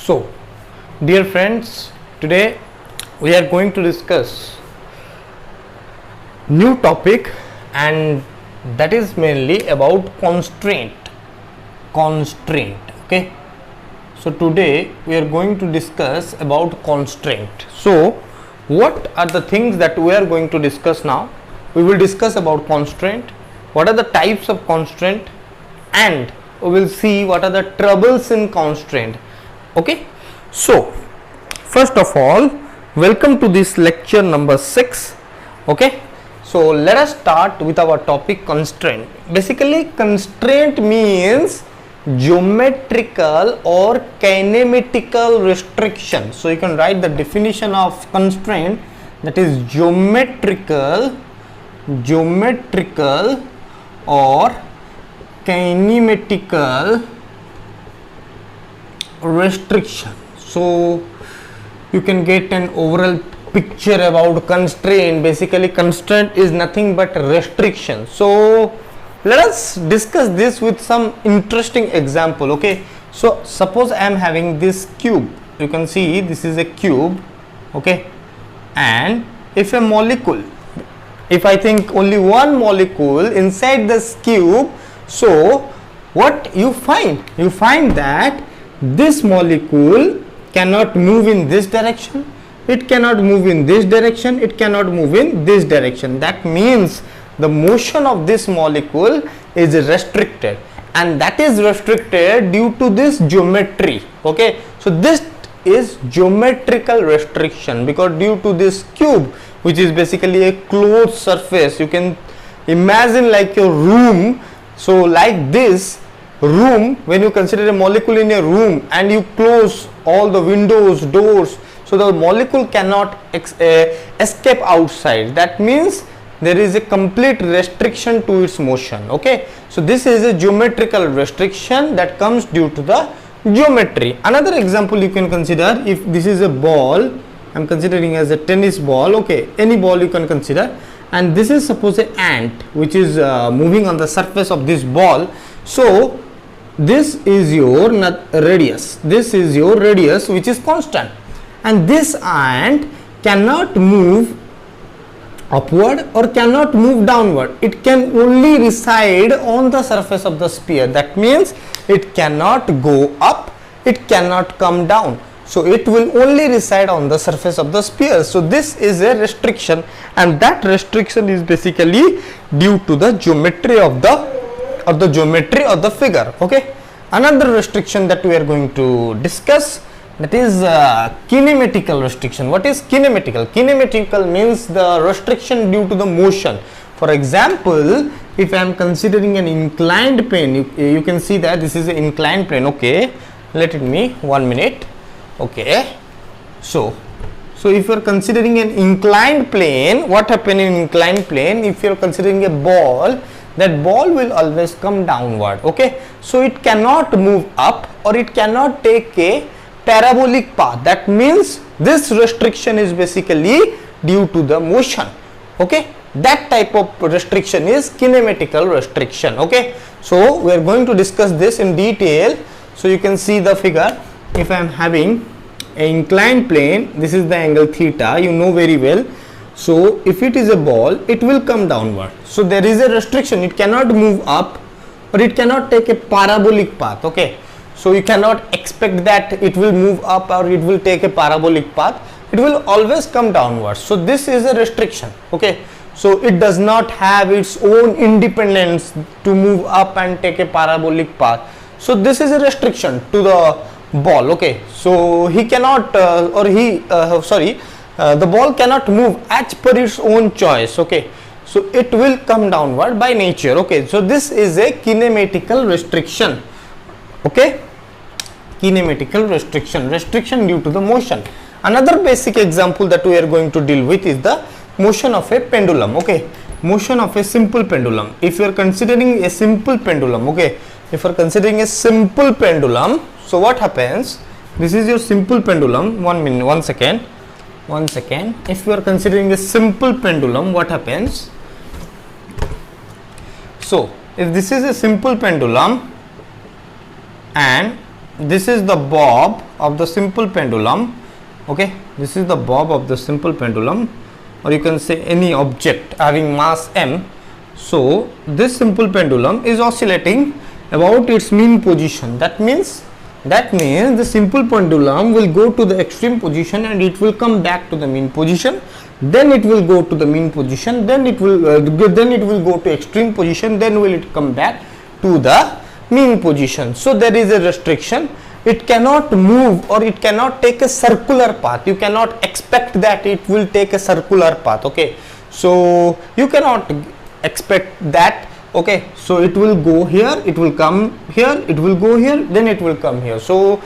So, dear friends, today we are going to discuss new topic, and that is mainly about constraint. Okay. So today we are going to discuss about constraint. So what are the things that we are going to discuss now? We will discuss about constraint, what are the types of constraint, and we will see what are the troubles in constraint. Okay. So first of all, welcome to this lecture number 6. Okay. So let us start with our topic constraint. Basically, constraint means geometrical or kinematical restriction. So you can write the definition of constraint, that is geometrical or kinematical restriction. So you can get an overall picture about constraint. Basically, constraint is nothing but restriction. So let us discuss this with some interesting example. Okay, so suppose I am having this cube. You can see this is a cube. Okay, and if a molecule, if I think only one molecule inside this cube, so what you find? You find that this molecule cannot move in this direction, it cannot move in this direction, it cannot move in this direction. That means the motion of this molecule is restricted, and that is restricted due to this geometry. Okay, so this is geometrical restriction, because due to this cube, which is basically a closed surface, you can imagine like your room. So like this room, when you consider a molecule in a room and you close all the windows, doors, so the molecule cannot escape outside. That means there is a complete restriction to its motion. Okay, so this is a geometrical restriction that comes due to the geometry. Another example you can consider, if this is a ball, I am considering as a tennis ball. Okay, any ball you can consider, and this is suppose an ant which is moving on the surface of this ball. So this is your radius, this is your radius which is constant, and this ant cannot move upward or cannot move downward. It can only reside on the surface of the sphere. That means it cannot go up, it cannot come down. So it will only reside on the surface of the sphere. So this is a restriction, and that restriction is basically due to the geometry of the geometry of the figure. Okay. Another restriction that we are going to discuss, that is kinematical restriction. What is kinematical? Kinematical means the restriction due to the motion. For example, if I am considering an inclined plane, you can see that this is an inclined plane. Okay, let me 1 minute. Okay, so if you are considering an inclined plane, what happens in inclined plane? If you are considering a ball, that ball will always come downward. Okay, so it cannot move up or it cannot take a parabolic path. That means this restriction is basically due to the motion. Okay, that type of restriction is kinematical restriction. Okay, so we are going to discuss this in detail. So you can see the figure. If I am having an inclined plane, this is the angle theta, you know very well. So if it is a ball, it will come downward. So there is a restriction, it cannot move up or it cannot take a parabolic path. Okay, so you cannot expect that it will move up or it will take a parabolic path. It will always come downwards. So this is a restriction. Okay, so it does not have its own independence to move up and take a parabolic path. So this is a restriction to the ball. Okay, so he cannot the ball cannot move as per its own choice. Okay, so it will come downward by nature. Okay, so this is a kinematical restriction. Okay, kinematical restriction due to the motion. Another basic example that we are going to deal with is the motion of a pendulum. Okay, motion of a simple pendulum. If you are considering a simple pendulum, okay, if you are considering a simple pendulum, so what happens? This is your simple pendulum. 1 minute, 1 second. If you are considering a simple pendulum, what happens? So if this is a simple pendulum and this is the bob of the simple pendulum. Okay, this is the bob of the simple pendulum, or you can say any object having mass m. So this simple pendulum is oscillating about its mean position. That means the simple pendulum will go to the extreme position and it will come back to the mean position, then it will go to the mean position, then it will go to extreme position, then will it come back to the mean position. So there is a restriction. It cannot move, or it cannot take a circular path. You cannot expect that it will take a circular path. Okay, so you cannot expect that. Okay, so it will go here, it will come here, it will go here, then it will come here. So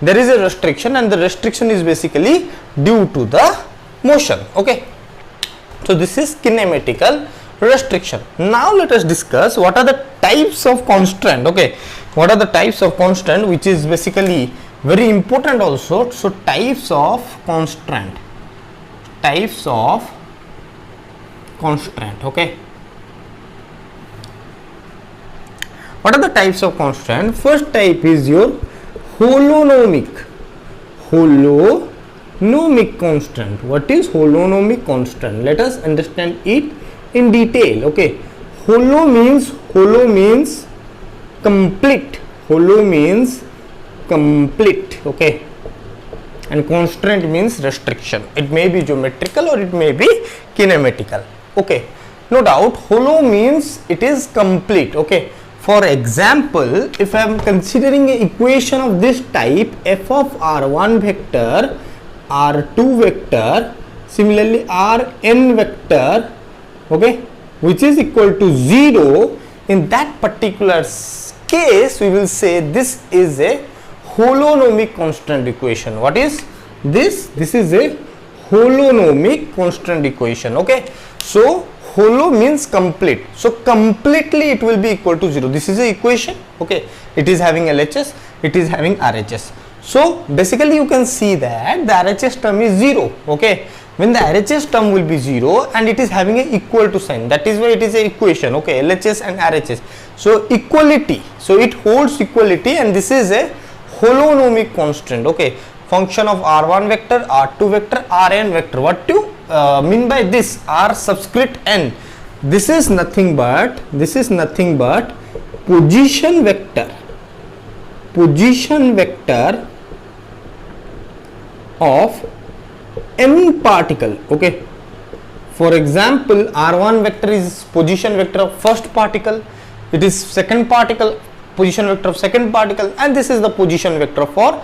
there is a restriction, and the restriction is basically due to the motion. Okay, so this is kinematical restriction. Now let us discuss what are the types of constraint. Okay, what are the types of constraint, which is basically very important also. So types of constraint, okay. What are the types of constraint? First type is your holonomic constant. What is holonomic constant? Let us understand it in detail. Okay, holo means complete. Holo means complete. Okay, and constraint means restriction. It may be geometrical or it may be kinematical. Okay, no doubt. Holo means it is complete. Okay, for example, if I am considering an equation of this type, f of r1 vector, r2 vector, similarly rn vector, okay, which is equal to 0, in that particular case we will say this is a holonomic constant equation. What is this? This is a holonomic constant equation. Okay, so holo means complete, so completely it will be equal to 0. This is a equation. Okay, it is having LHS, it is having RHS. So basically you can see that the RHS term is 0. Okay, when the RHS term will be 0 and it is having a equal to sign, that is why it is a equation. Okay, LHS and RHS, so equality, so it holds equality, and this is a holonomic constant. Okay, function of r1 vector, r2 vector, rn vector. What do you mean by this? R subscript n, this is nothing but position vector of m particle. Okay, for example, r1 vector is position vector of first particle, it is second particle, position vector of second particle, and this is the position vector for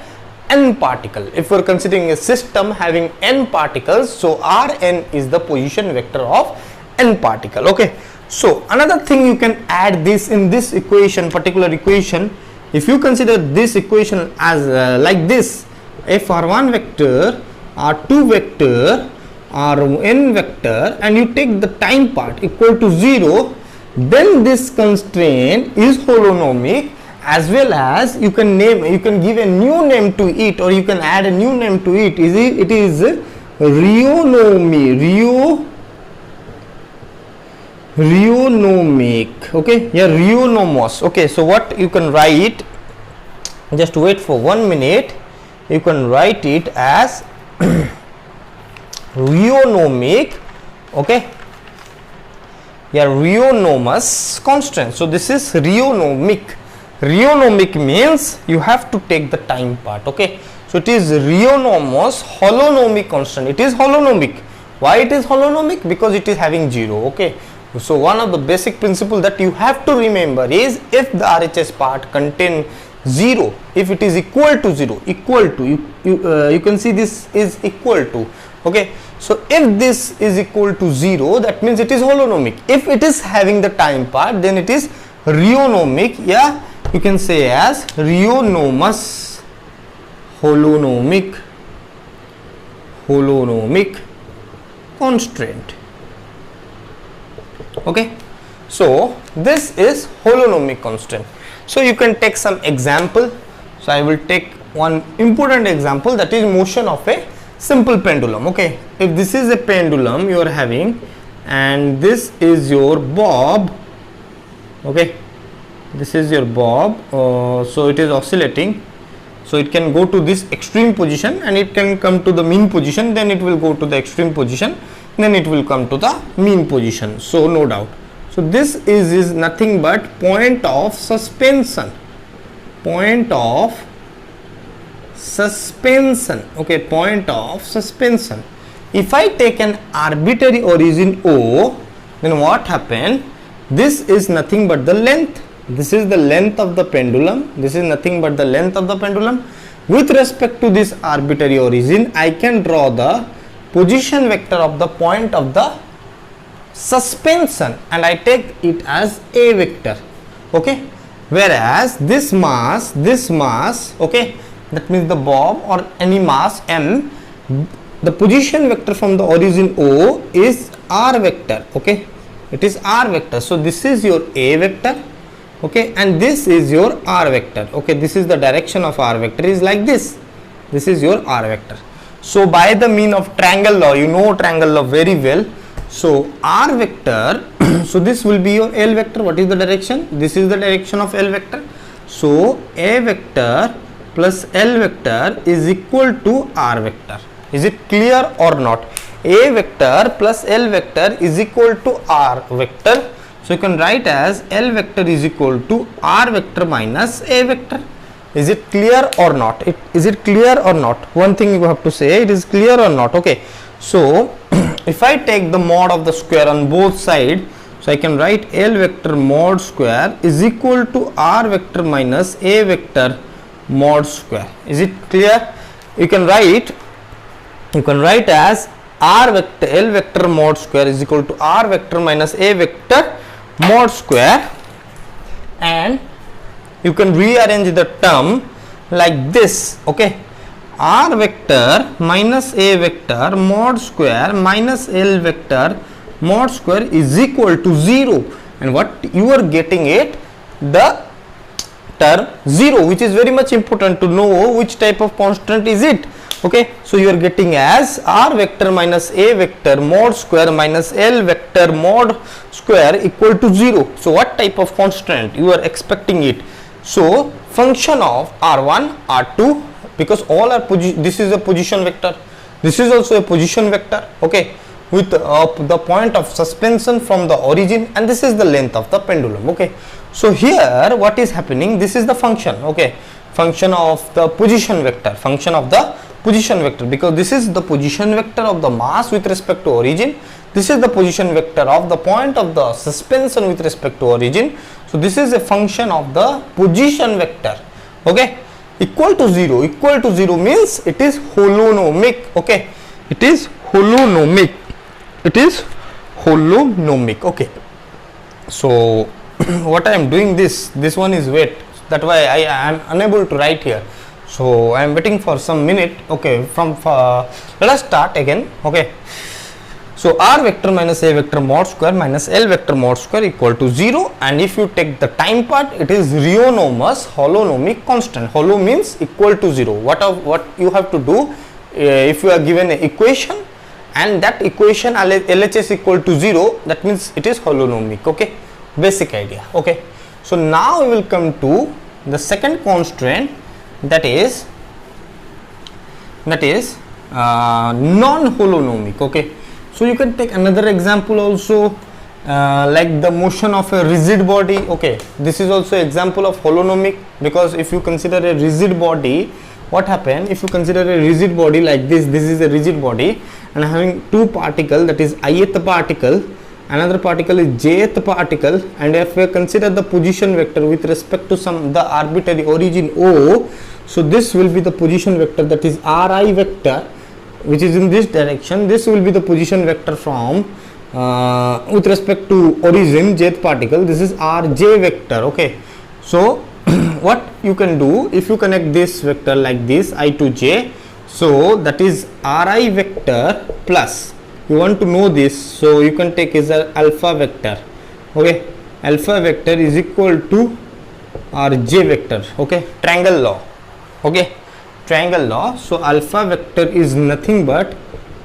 n particle. If we are considering a system having n particles, so Rn is the position vector of n particle. Okay, so another thing you can add this in this equation, particular equation. If you consider this equation as like this, f r1 vector, r2 vector, rn vector, and you take the time part equal to 0, then this constraint is holonomic, as well as you can give a new name to it, or you can add a new name to it. It is rheonomic. Okay, yeah, rheonomos. Okay, so what you can write, just wait for 1 minute, you can write it as rheonomic. Okay, yeah, rheonomous constant. So this is rheonomic. Rheonomic means you have to take the time part. Okay, so it is rheonomous holonomic constant. It is holonomic. Why it is holonomic? Because it is having 0. Okay, so one of the basic principle that you have to remember is, if the RHS part contain 0, if it is equal to 0, you can see this is equal to. Okay, so if this is equal to 0, that means it is holonomic. If it is having the time part, then it is rheonomic. Yeah, you can say as rheonomous holonomic constraint. Okay, so this is holonomic constraint. So you can take some example. So I will take one important example, that is motion of a simple pendulum. Okay, if this is a pendulum you are having, and this is your bob. Okay, this is your bob. So it is oscillating, So it can go to this extreme position and it can come to the mean position, then it will go to the extreme position, then it will come to the mean position. So no doubt. So this is nothing but point of suspension. Point of suspension. Okay, point of suspension. If I take an arbitrary origin O, then what happened? This is nothing but the length. This is the length of the pendulum. This is nothing but the length of the pendulum. With respect to this arbitrary origin, I can draw the position vector of the point of the suspension and I take it as A vector. Okay. Whereas this mass, okay, that means the bob or any mass M, the position vector from the origin O is R vector. Okay. It is R vector. So this is your A vector. Okay, and this is your R vector. Okay, this is the direction of R vector is like this. This is your R vector. So by the mean of triangle law, you know triangle law very well. So R vector, so this will be your L vector. What is the direction? This is the direction of L vector. So A vector plus L vector is equal to R vector. Is it clear or not? A vector plus L vector is equal to R vector. So you can write as L vector is equal to R vector minus A vector. Is it clear or not? Is it clear or not? One thing you have to say, it is clear or not. Okay. So if I take the mod of the square on both sides, so I can write L vector mod square is equal to R vector minus A vector mod square. Is it clear? You can write as R vector L vector mod square is equal to R vector minus A vector mod square, and you can rearrange the term like this. Okay, R vector minus A vector mod square minus L vector mod square is equal to 0, and what you are getting it, the term 0, which is very much important to know which type of constant is it. Okay, so you are getting as R vector minus A vector mod square minus L vector mod square equal to 0. So what type of constant you are expecting it? So function of R1, R2, because all are this is a position vector, this is also a position vector. Okay, with the point of suspension from the origin, and this is the length of the pendulum. Okay, so here what is happening, this is the function. Okay, function of the position vector, function of the position vector, because this is the position vector of the mass with respect to origin, this is the position vector of the point of the suspension with respect to origin. So this is a function of the position vector. Okay, equal to 0. Equal to 0 means it is holonomic. Okay, it is holonomic. It is holonomic. Okay, so what I am doing, this one is wet, that why I am unable to write here. So I am waiting for some minute. Okay, let us start again. Okay, so R vector minus A vector mod square minus L vector mod square equal to 0, and if you take the time part, it is Riemann holonomic constant. Holo means equal to 0. What you have to do, if you are given an equation and that equation LHS equal to 0, that means it is holonomic. Okay, basic idea. Okay, so now we will come to the second constraint, that is non-holonomic. Okay, so you can take another example also, like the motion of a rigid body. Okay, this is also example of holonomic, because if you consider a rigid body, what happen if you consider a rigid body like this is a rigid body and having two particles, that is ith particle, another particle is jth particle, and if we consider the position vector with respect to the arbitrary origin O, so this will be the position vector, that is Ri vector, which is in this direction. This will be the position vector from with respect to origin jth particle. This is Rj vector. Okay, so what you can do, if you connect this vector like this, I to j, so that is Ri vector plus, you want to know this, so you can take as a alpha vector. Okay, alpha vector is equal to Rj vector. Okay, triangle law. Okay, triangle law. So alpha vector is nothing but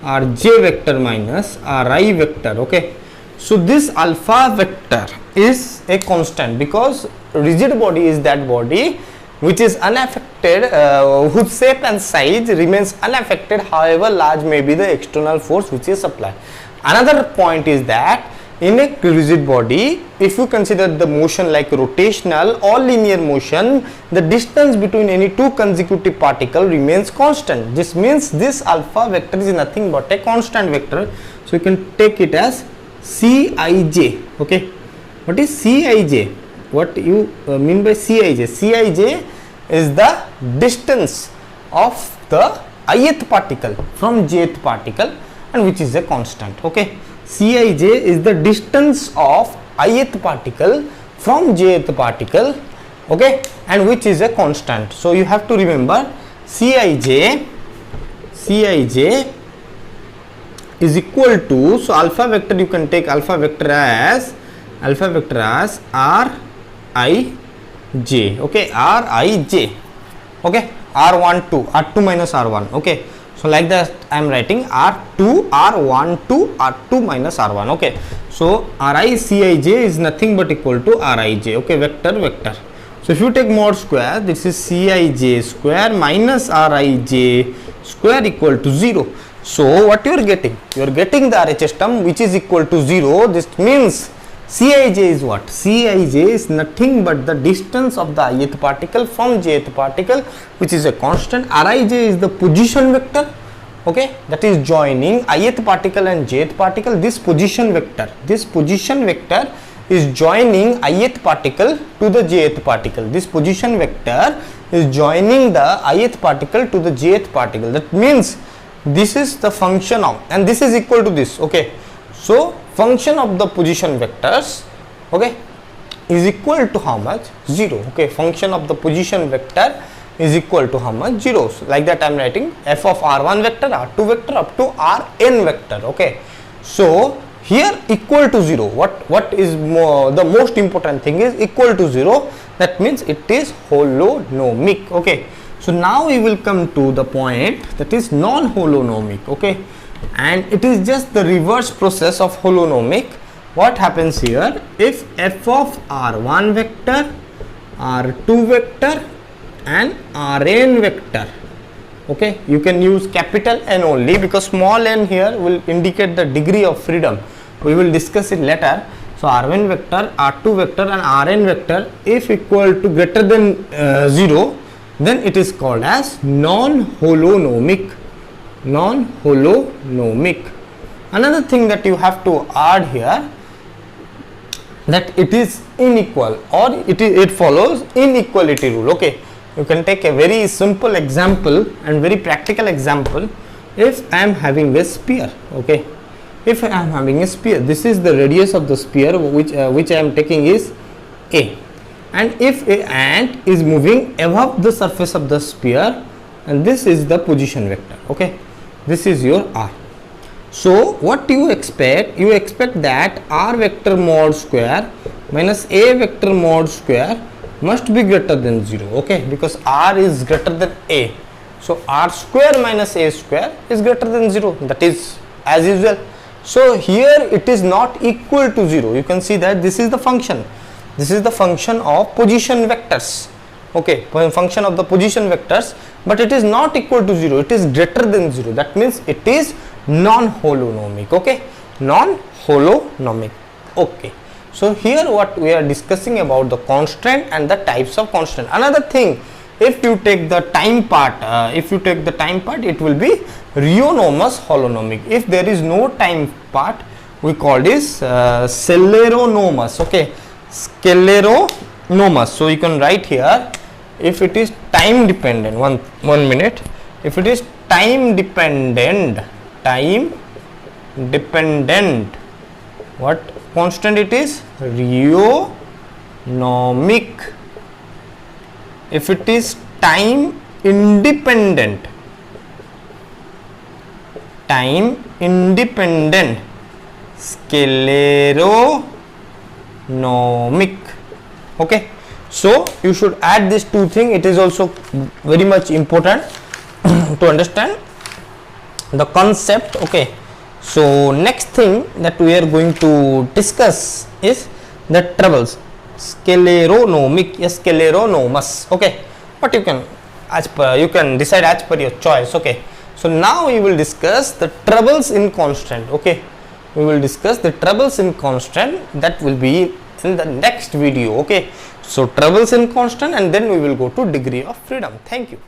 Rj vector minus Ri vector. Okay, so this alpha vector is a constant, because rigid body is that body which is unaffected, whose shape and size remains unaffected, however large may be the external force which is applied. Another point is that in a rigid body, if you consider the motion like rotational or linear motion, the distance between any two consecutive particles remains constant. This means this alpha vector is nothing but a constant vector. So you can take it as Cij. Okay, what is Cij? What you mean by Cij? Cij is the distance of the ith particle from jth particle, and which is a constant. Okay, Cij is the distance of ith particle from jth particle, okay, and which is a constant. So you have to remember Cij is equal to, so alpha vector, you can take alpha vector as Rij, okay, Rij, okay, R12 minus R1, okay. So like that I am writing R2 R12 minus R1, okay. So Ri Cij is nothing but equal to Rij, okay, vector. So if you take mod square, this is Cij square minus Rij square equal to 0. So what you are getting? You are getting the RHS term which is equal to 0. This means Cij is what? Cij is nothing but the distance of the ith particle from jth particle, which is a constant. Rij is the position vector, okay, that is joining ith particle and jth particle. This position vector is joining ith particle to the jth particle. This position vector is joining the ith particle to the jth particle. That means this is the function of, and this is equal to this, okay. So function of the position vectors, okay, is equal to how much? 0, okay. Function of the position vector is equal to how much? 0. So like that I am writing f of r1 vector, r2 vector up to rn vector, okay. So here equal to 0, what is the most important thing is equal to 0. That means it is holonomic, okay. So now we will come to the point that is non-holonomic, okay, and it is just the reverse process of holonomic. What happens here? If f of r1 vector, r2 vector and rn vector, okay, you can use capital N only because small n here will indicate the degree of freedom. We will discuss it later. So r1 vector, r2 vector and rn vector if equal to greater than 0, then it is called as non-holonomic. Another thing that you have to add here, that it is unequal, or it follows inequality rule, okay. You can take a very simple example and very practical example. If I am having a sphere, okay, if I am having a sphere, this is the radius of the sphere which I am taking is a, and if a ant is moving above the surface of the sphere, and this is the position vector, okay, this is your r. So what you expect? You expect that r vector mod square minus a vector mod square must be greater than 0, okay, because r is greater than a. So r square minus a square is greater than 0, that is as usual. So here it is not equal to 0. You can see that this is the function. This is the function of position vectors, okay, function of the position vectors, but it is not equal to 0. It is greater than 0. That means it is non-holonomic, okay, non-holonomic, okay. So here what we are discussing about the constant and the types of constant. Another thing, if you take the time part, it will be rheonomous holonomic. If there is no time part, we call this scleronomous, okay, scleronomous. So you can write here, if it is time dependent, one minute, if it is time dependent, what constant it is? Rheonomic. If it is time independent, scleronomic, okay. So you should add these two things. It is also very much important to understand the concept, okay. So next thing that we are going to discuss is the troubles, scleronomic, scleronomous, okay. but you can decide as per your choice. Okay, so now we will discuss the trebles in constant. Okay, we will discuss the trebles in constant, that will be in the next video. Okay, so trebles in constant, and then we will go to degree of freedom. Thank you.